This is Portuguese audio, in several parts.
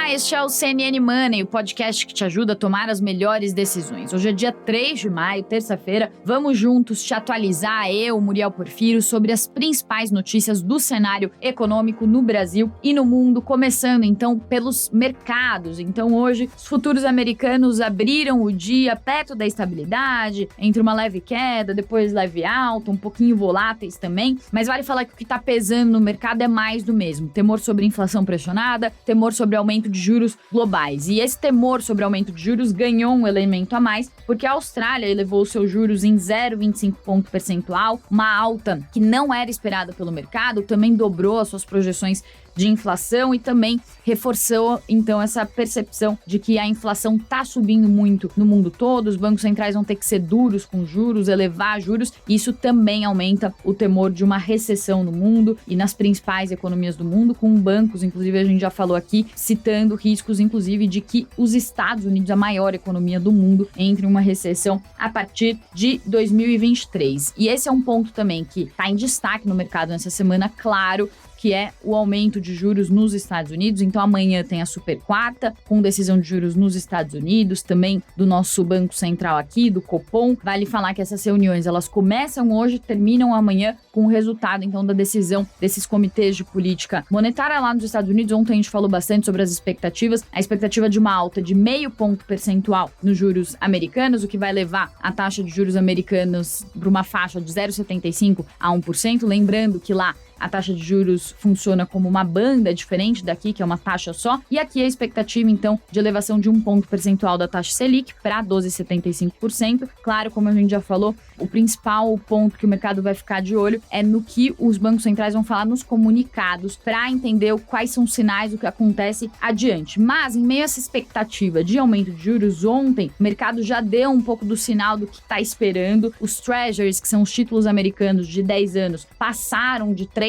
Olá, este é o CNN Money, o podcast que te ajuda a tomar as melhores decisões. Hoje é dia 3 de maio, terça-feira. Vamos juntos te atualizar, eu, Muriel Porfírio, sobre as principais notícias do cenário econômico no Brasil e no mundo, começando então pelos mercados. Então hoje, os futuros americanos abriram o dia perto da estabilidade, entre uma leve queda, depois leve alta, um pouquinho voláteis também, mas vale falar que o que está pesando no mercado é mais do mesmo. Temor sobre inflação pressionada, temor sobre aumento de juros globais. E esse temor sobre aumento de juros ganhou um elemento a mais, porque a Austrália elevou seus juros em 0,25 ponto percentual, uma alta que não era esperada pelo mercado, também dobrou as suas projeções de inflação e também reforçou, então, essa percepção de que a inflação está subindo muito no mundo todo, os bancos centrais vão ter que ser duros com juros, elevar juros, e isso também aumenta o temor de uma recessão no mundo e nas principais economias do mundo, com bancos, inclusive a gente já falou aqui, citando riscos, inclusive, de que os Estados Unidos, a maior economia do mundo, entre em uma recessão a partir de 2023. E esse é um ponto também que está em destaque no mercado nessa semana, claro, que é o aumento de juros nos Estados Unidos. Então amanhã tem a super quarta, com decisão de juros nos Estados Unidos, também do nosso Banco Central aqui, do Copom. Vale falar que essas reuniões, elas começam hoje, terminam amanhã, com o resultado, então, da decisão desses comitês de política monetária lá nos Estados Unidos. Ontem a gente falou bastante sobre as expectativas, a expectativa de uma alta de 0,5 ponto percentual nos juros americanos, o que vai levar a taxa de juros americanos para uma faixa de 0,75% a 1%, lembrando que lá a taxa de juros funciona como uma banda diferente daqui, que é uma taxa só. E aqui a expectativa, então, de elevação de 1 ponto percentual da taxa Selic para 12,75%. Claro, como a gente já falou, o principal ponto que o mercado vai ficar de olho é no que os bancos centrais vão falar nos comunicados para entender quais são os sinais do que acontece adiante. Mas, em meio a essa expectativa de aumento de juros, ontem o mercado já deu um pouco do sinal do que está esperando. Os Treasuries, que são os títulos americanos de 10 anos, passaram de 3%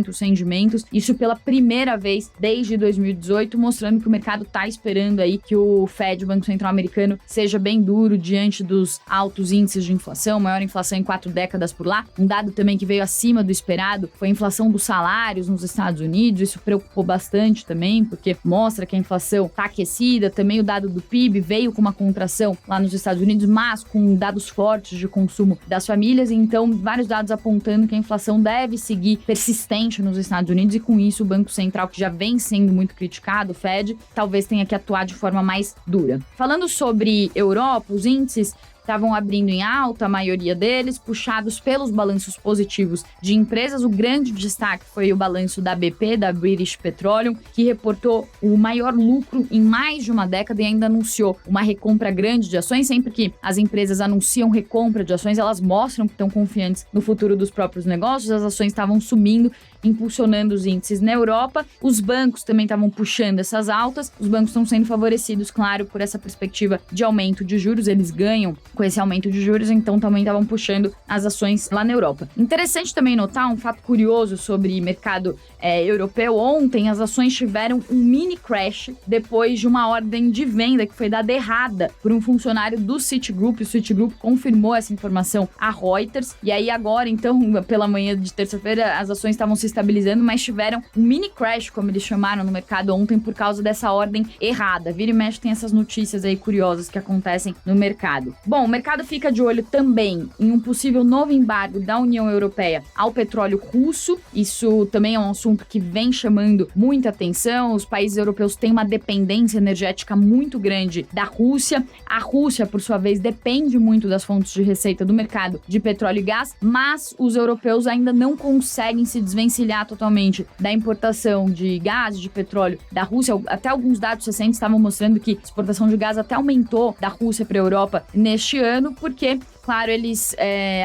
os rendimentos, isso pela primeira vez desde 2018, mostrando que o mercado está esperando aí que o Fed, o Banco Central Americano, seja bem duro diante dos altos índices de inflação, maior inflação em 4 décadas por lá. Um dado também que veio acima do esperado foi a inflação dos salários nos Estados Unidos, isso preocupou bastante também, porque mostra que a inflação está aquecida. Também o dado do PIB veio com uma contração lá nos Estados Unidos, mas com dados fortes de consumo das famílias, então vários dados apontando que a inflação deve seguir persistente nos Estados Unidos, e com isso o Banco Central, que já vem sendo muito criticado, o Fed, talvez tenha que atuar de forma mais dura. Falando sobre Europa, os índices estavam abrindo em alta, a maioria deles, puxados pelos balanços positivos de empresas. O grande destaque foi o balanço da BP, da British Petroleum, que reportou o maior lucro em mais de uma década e ainda anunciou uma recompra grande de ações. Sempre que as empresas anunciam recompra de ações, elas mostram que estão confiantes no futuro dos próprios negócios. As ações estavam subindo, impulsionando os índices na Europa. Os bancos também estavam puxando essas altas. Os bancos estão sendo favorecidos, claro, por essa perspectiva de aumento de juros. Eles ganham com esse aumento de juros, então também estavam puxando as ações lá na Europa. Interessante também notar um fato curioso sobre mercado europeu. Ontem as ações tiveram um mini crash depois de uma ordem de venda que foi dada errada por um funcionário do Citigroup. O Citigroup confirmou essa informação à Reuters, e aí agora, então, pela manhã de terça-feira, as ações estavam se estabilizando, mas tiveram um mini crash, como eles chamaram no mercado ontem, por causa dessa ordem errada. Vira e mexe tem essas notícias aí curiosas que acontecem no mercado. Bom, o mercado fica de olho também em um possível novo embargo da União Europeia ao petróleo russo. Isso também é um assunto que vem chamando muita atenção. Os países europeus têm uma dependência energética muito grande da Rússia. A Rússia, por sua vez, depende muito das fontes de receita do mercado de petróleo e gás, mas os europeus ainda não conseguem se desvencilhar totalmente da importação de gás, de petróleo da Rússia. Até alguns dados recentes estavam mostrando que a exportação de gás até aumentou da Rússia para a Europa neste ano, porque, claro,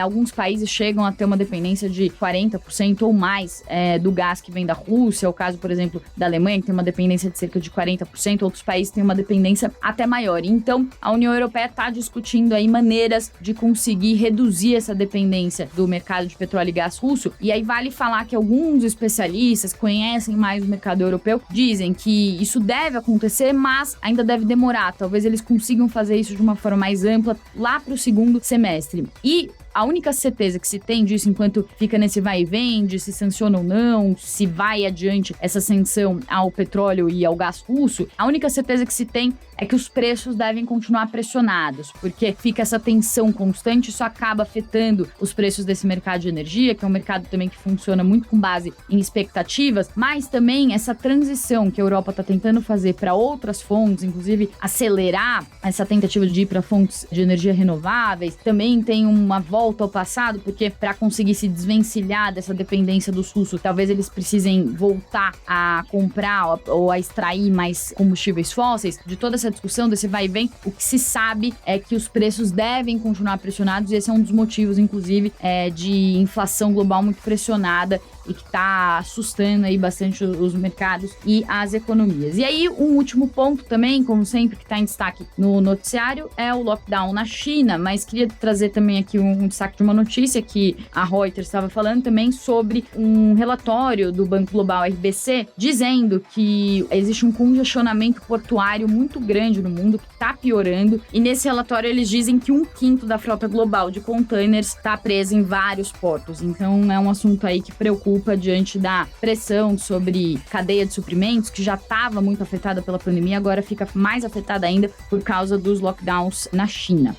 alguns países chegam a ter uma dependência de 40% ou mais do gás que vem da Rússia. É o caso, por exemplo, da Alemanha, que tem uma dependência de cerca de 40%, outros países têm uma dependência até maior. Então, a União Europeia está discutindo aí maneiras de conseguir reduzir essa dependência do mercado de petróleo e gás russo. E aí vale falar que alguns especialistas que conhecem mais o mercado europeu dizem que isso deve acontecer, mas ainda deve demorar. Talvez eles consigam fazer isso de uma forma mais ampla lá para o segundo semestre. E a única certeza que se tem disso enquanto fica nesse vai e vem, de se sanciona ou não, se vai adiante essa sanção ao petróleo e ao gás russo, a única certeza que se tem é que os preços devem continuar pressionados, porque fica essa tensão constante, isso acaba afetando os preços desse mercado de energia, que é um mercado também que funciona muito com base em expectativas, mas também essa transição que a Europa está tentando fazer para outras fontes, inclusive acelerar essa tentativa de ir para fontes de energia renováveis, também tem uma volta ao passado, porque para conseguir se desvencilhar dessa dependência dos russos, talvez eles precisem voltar a comprar ou a extrair mais combustíveis fósseis. De toda essa discussão, desse vai e vem, o que se sabe é que os preços devem continuar pressionados, e esse é um dos motivos, inclusive, de inflação global muito pressionada e que está assustando aí bastante os mercados e as economias. E aí, um último ponto também, como sempre, que está em destaque no noticiário, é o lockdown na China, mas queria trazer também aqui um destaque de uma notícia que a Reuters estava falando também sobre um relatório do Banco Global RBC, dizendo que existe um congestionamento portuário muito grande no mundo, que está piorando, e nesse relatório eles dizem que 1/5 da frota global de containers está presa em vários portos. Então é um assunto aí que preocupa diante da pressão sobre cadeia de suprimentos, que já estava muito afetada pela pandemia, agora fica mais afetada ainda por causa dos lockdowns na China.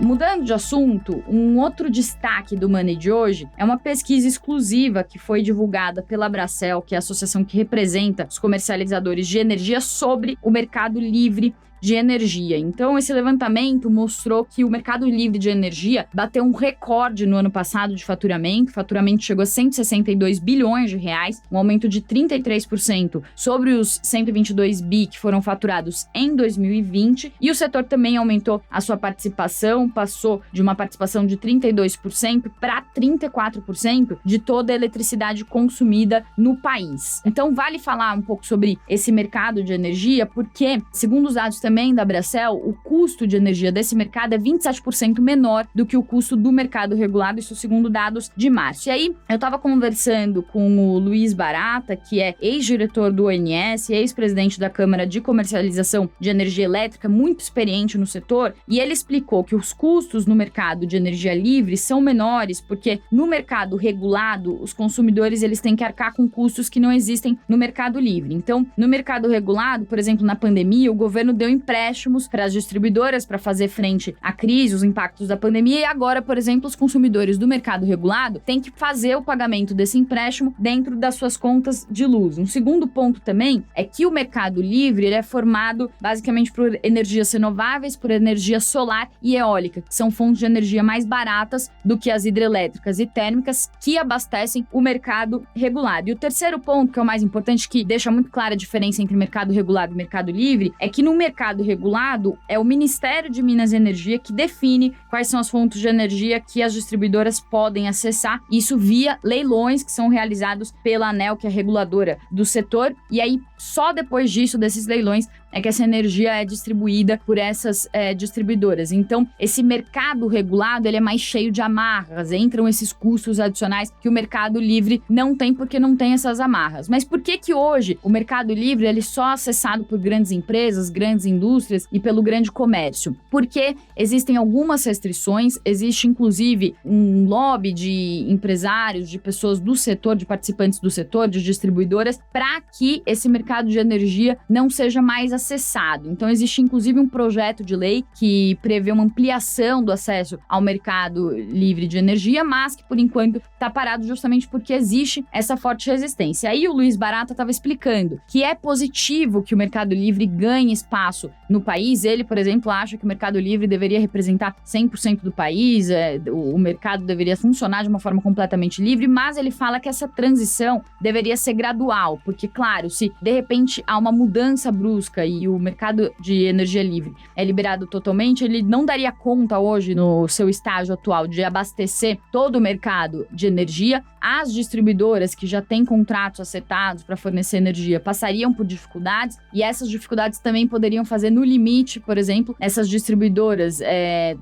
Mudando de assunto, um outro destaque do Money de hoje é uma pesquisa exclusiva que foi divulgada pela Bracel, que é a associação que representa os comercializadores de energia, sobre o mercado livre de energia. Então, esse levantamento mostrou que o mercado livre de energia bateu um recorde no ano passado de faturamento. O faturamento chegou a 162 bilhões de reais, um aumento de 33% sobre os 122 bi que foram faturados em 2020. E o setor também aumentou a sua participação, passou de uma participação de 32% para 34% de toda a eletricidade consumida no país. Então, vale falar um pouco sobre esse mercado de energia, porque, segundo os dados também da Bracel, o custo de energia desse mercado é 27% menor do que o custo do mercado regulado, isso segundo dados de março. E aí, eu estava conversando com o Luiz Barata, que é ex-diretor do ONS, ex-presidente da Câmara de Comercialização de Energia Elétrica, muito experiente no setor, e ele explicou que os custos no mercado de energia livre são menores, porque no mercado regulado, os consumidores eles têm que arcar com custos que não existem no mercado livre. Então, no mercado regulado, por exemplo, na pandemia, o governo deu empréstimos para as distribuidoras para fazer frente à crise, os impactos da pandemia, e agora, por exemplo, os consumidores do mercado regulado têm que fazer o pagamento desse empréstimo dentro das suas contas de luz. Um segundo ponto também é que o mercado livre ele é formado basicamente por energias renováveis, por energia solar e eólica, que são fontes de energia mais baratas do que as hidrelétricas e térmicas, que abastecem o mercado regulado. E o terceiro ponto, que é o mais importante, que deixa muito clara a diferença entre mercado regulado e mercado livre, é que no mercado regulado é o Ministério de Minas e Energia que define quais são as fontes de energia que as distribuidoras podem acessar, isso via leilões que são realizados pela ANEEL, que é a reguladora do setor, e aí só depois disso, desses leilões, é que essa energia é distribuída por essas distribuidoras. Então, esse mercado regulado ele é mais cheio de amarras, entram esses custos adicionais que o mercado livre não tem, porque não tem essas amarras. Mas por que hoje o mercado livre ele é só acessado por grandes empresas, grandes indústrias e pelo grande comércio? Porque existem algumas restrições, existe inclusive um lobby de empresários, de pessoas do setor, de participantes do setor, de distribuidoras, para que esse mercado de energia não seja mais acessado. Então, existe inclusive um projeto de lei que prevê uma ampliação do acesso ao mercado livre de energia, mas que, por enquanto, está parado justamente porque existe essa forte resistência. Aí o Luiz Barata estava explicando que é positivo que o mercado livre ganhe espaço no país. Ele, por exemplo, acha que o mercado livre deveria representar 100% do país, o mercado deveria funcionar de uma forma completamente livre, mas ele fala que essa transição deveria ser gradual, porque, claro, se de repente há uma mudança brusca e o mercado de energia livre é liberado totalmente, ele não daria conta hoje, no seu estágio atual, de abastecer todo o mercado de energia. As distribuidoras que já têm contratos acertados para fornecer energia passariam por dificuldades, e essas dificuldades também poderiam fazer, no limite, por exemplo, essas distribuidoras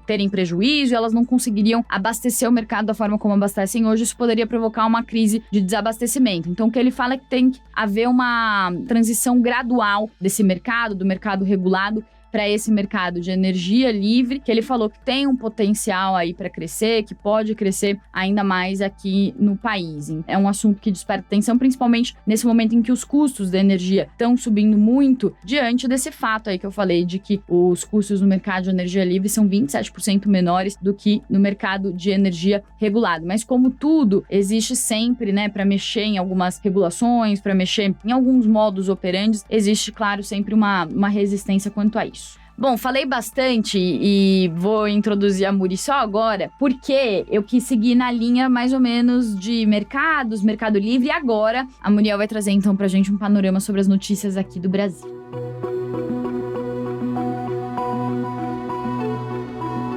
terem prejuízo e elas não conseguiriam abastecer o mercado da forma como abastecem hoje. Isso poderia provocar uma crise de desabastecimento. Então, o que ele fala é que tem que haver uma transição gradual desse mercado, do mercado regulado, para esse mercado de energia livre, que ele falou que tem um potencial aí para crescer, que pode crescer ainda mais aqui no país. É um assunto que desperta atenção, principalmente nesse momento em que os custos da energia estão subindo muito, diante desse fato aí que eu falei, de que os custos no mercado de energia livre são 27% menores do que no mercado de energia regulado. Mas como tudo, existe sempre, né, para mexer em algumas regulações, para mexer em alguns modus operandi, existe, claro, sempre uma resistência quanto a isso. Bom, falei bastante e vou introduzir a Muri só agora, porque eu quis seguir na linha mais ou menos de mercados, Mercado Livre, e agora a Muriel vai trazer então pra gente um panorama sobre as notícias aqui do Brasil.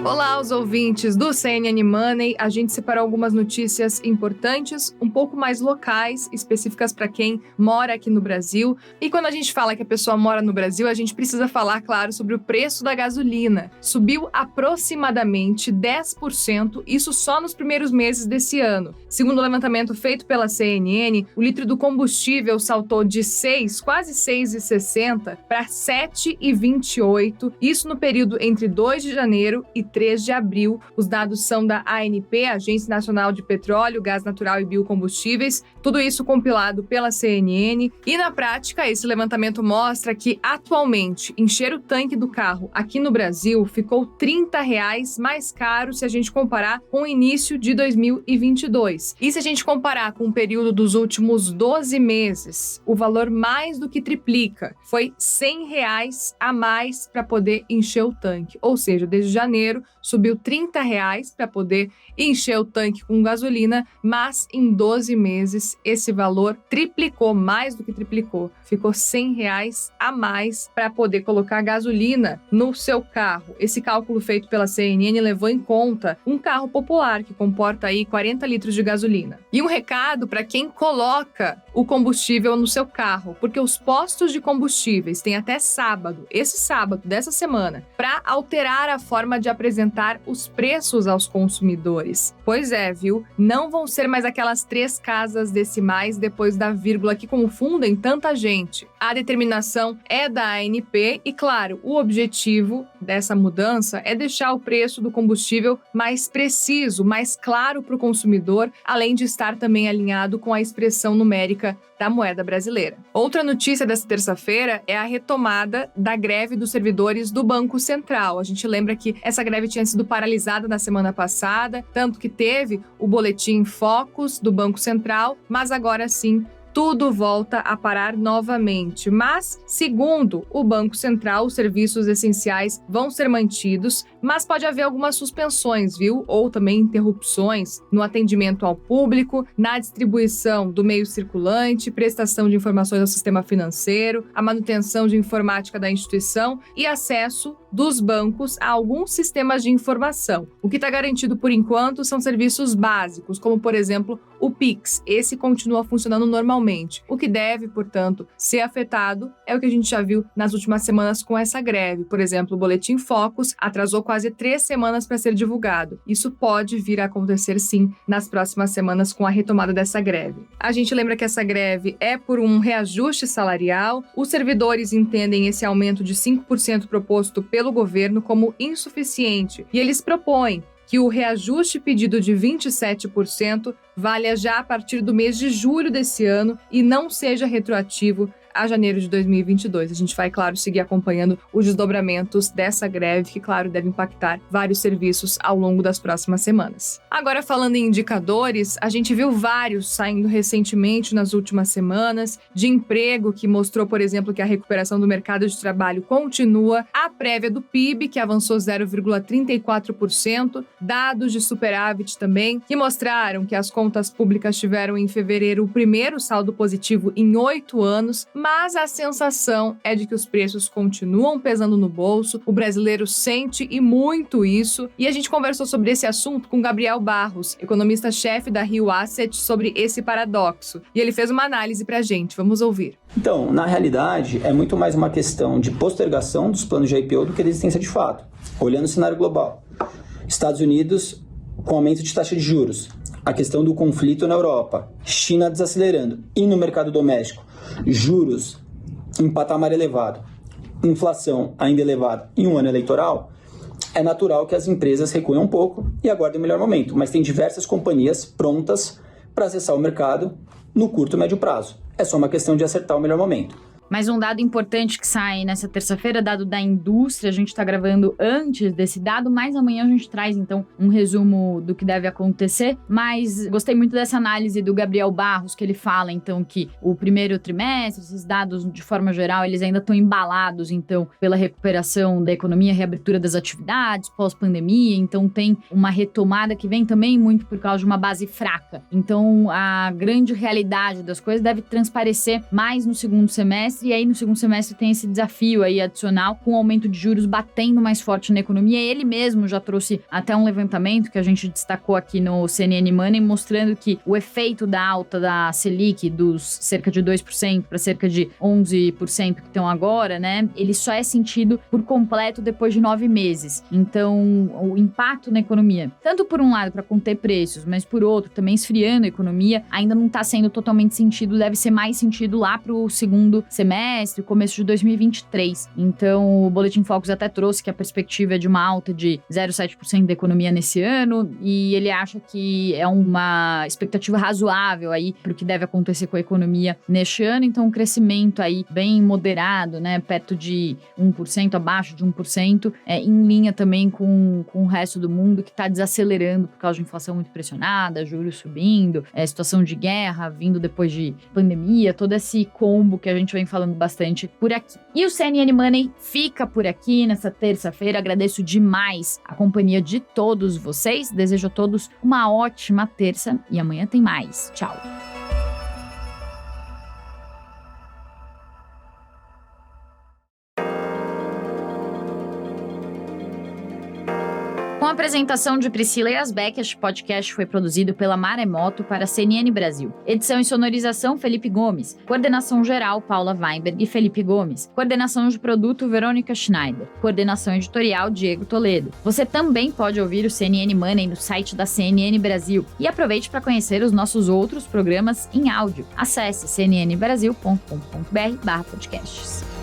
Olá, os ouvintes do CNN Money. A gente separou algumas notícias importantes, um pouco mais locais, específicas para quem mora aqui no Brasil. E quando a gente fala que a pessoa mora no Brasil, a gente precisa falar, claro, sobre o preço da gasolina. Subiu aproximadamente 10%, isso só nos primeiros meses desse ano. Segundo o levantamento feito pela CNN, o litro do combustível saltou de quase 6,60 para 7,28, isso no período entre 2 de janeiro e 3 de abril. Os dados são da ANP, Agência Nacional de Petróleo, Gás Natural e Biocombustíveis, tudo isso compilado pela CNN. E na prática, esse levantamento mostra que atualmente encher o tanque do carro aqui no Brasil ficou R$30 mais caro se a gente comparar com o início de 2022. E se a gente comparar com o período dos últimos 12 meses, o valor mais do que triplica. Foi R$100 a mais para poder encher o tanque. Ou seja, desde janeiro subiu R$30 para poder encher o tanque com gasolina, mas em 12 meses esse valor triplicou, mais do que triplicou. Ficou R$100 a mais para poder colocar gasolina no seu carro. Esse cálculo feito pela CNN levou em conta um carro popular que comporta aí 40 litros de gasolina. E um recado para quem coloca o combustível no seu carro, porque os postos de combustíveis têm até sábado, esse sábado dessa semana, para alterar a forma de apresentar os preços aos consumidores. Pois é, viu? Não vão ser mais aquelas 3 casas decimais depois da vírgula que confundem tanta gente. A determinação é da ANP e, claro, o objetivo dessa mudança é deixar o preço do combustível mais preciso, mais claro para o consumidor, além de estar também alinhado com a expressão numérica da moeda brasileira. Outra notícia dessa terça-feira é a retomada da greve dos servidores do Banco Central. A gente lembra que essa greve tinha sido paralisada na semana passada, tanto que teve o boletim Focus do Banco Central, mas agora sim tudo volta a parar novamente. Mas, segundo o Banco Central, os serviços essenciais vão ser mantidos, mas pode haver algumas suspensões, viu? Ou também interrupções no atendimento ao público, na distribuição do meio circulante, prestação de informações ao sistema financeiro, a manutenção de informática da instituição e acesso dos bancos a alguns sistemas de informação. O que está garantido por enquanto são serviços básicos, como, por exemplo, o Pix. Esse continua funcionando normalmente. O que deve, portanto, ser afetado é o que a gente já viu nas últimas semanas com essa greve. Por exemplo, o Boletim Focus atrasou quase 3 semanas para ser divulgado. Isso pode vir a acontecer, sim, nas próximas semanas com a retomada dessa greve. A gente lembra que essa greve é por um reajuste salarial. Os servidores entendem esse aumento de 5% proposto pelo governo como insuficiente e eles propõem que o reajuste pedido de 27% valha já a partir do mês de julho desse ano e não seja retroativo a janeiro de 2022. A gente vai, claro, seguir acompanhando os desdobramentos dessa greve, que, claro, deve impactar vários serviços ao longo das próximas semanas. Agora, falando em indicadores, a gente viu vários saindo recentemente nas últimas semanas, de emprego, que mostrou, por exemplo, que a recuperação do mercado de trabalho continua, a prévia do PIB, que avançou 0,34%, dados de superávit também, que mostraram que as contas públicas tiveram em fevereiro o primeiro saldo positivo em 8 anos, mas a sensação é de que os preços continuam pesando no bolso, o brasileiro sente e muito isso, e a gente conversou sobre esse assunto com Gabriel Barros, economista-chefe da Rio Asset, sobre esse paradoxo, e ele fez uma análise pra gente, vamos ouvir. Então, na realidade, é muito mais uma questão de postergação dos planos de IPO do que de existência de fato. Olhando o cenário global, Estados Unidos com aumento de taxa de juros, a questão do conflito na Europa, China desacelerando e no mercado doméstico, juros em patamar elevado, inflação ainda elevada em um ano eleitoral, é natural que as empresas recuem um pouco e aguardem o melhor momento. Mas tem diversas companhias prontas para acessar o mercado no curto e médio prazo. É só uma questão de acertar o melhor momento. Mas um dado importante que sai nessa terça-feira, dado da indústria, a gente está gravando antes desse dado, mas amanhã a gente traz, então, um resumo do que deve acontecer. Mas gostei muito dessa análise do Gabriel Barros, que ele fala, então, que o primeiro trimestre, esses dados, de forma geral, eles ainda estão embalados, então, pela recuperação da economia, reabertura das atividades, pós-pandemia. Então, tem uma retomada que vem também muito por causa de uma base fraca. Então, a grande realidade das coisas deve transparecer mais no segundo semestre. E aí, no segundo semestre, tem esse desafio aí adicional, com o aumento de juros batendo mais forte na economia. Ele mesmo já trouxe até um levantamento que a gente destacou aqui no CNN Money, mostrando que o efeito da alta da Selic, dos cerca de 2% para cerca de 11% que estão agora, né? Ele só é sentido por completo depois de 9 meses. Então, o impacto na economia, tanto por um lado para conter preços, mas por outro, também esfriando a economia, ainda não está sendo totalmente sentido, deve ser mais sentido lá para o segundo semestre, começo de 2023. Então, o Boletim Focus até trouxe que a perspectiva é de uma alta de 0,7% da economia nesse ano, e ele acha que é uma expectativa razoável aí para o que deve acontecer com a economia neste ano. Então, um crescimento aí bem moderado, né, perto de 1%, abaixo de 1%, em linha também com o resto do mundo que está desacelerando por causa de inflação muito pressionada, juros subindo, situação de guerra vindo depois de pandemia, todo esse combo que a gente vem falando bastante por aqui. E o CNN Money fica por aqui nessa terça-feira. Agradeço demais a companhia de todos vocês. Desejo a todos uma ótima terça e amanhã tem mais. Tchau! Com a apresentação de Priscila Yasbeck, este podcast foi produzido pela Maremoto para a CNN Brasil. Edição e sonorização, Felipe Gomes. Coordenação geral, Paula Weinberg e Felipe Gomes. Coordenação de produto, Verônica Schneider. Coordenação editorial, Diego Toledo. Você também pode ouvir o CNN Money no site da CNN Brasil. E aproveite para conhecer os nossos outros programas em áudio. Acesse cnnbrasil.com.br/podcasts.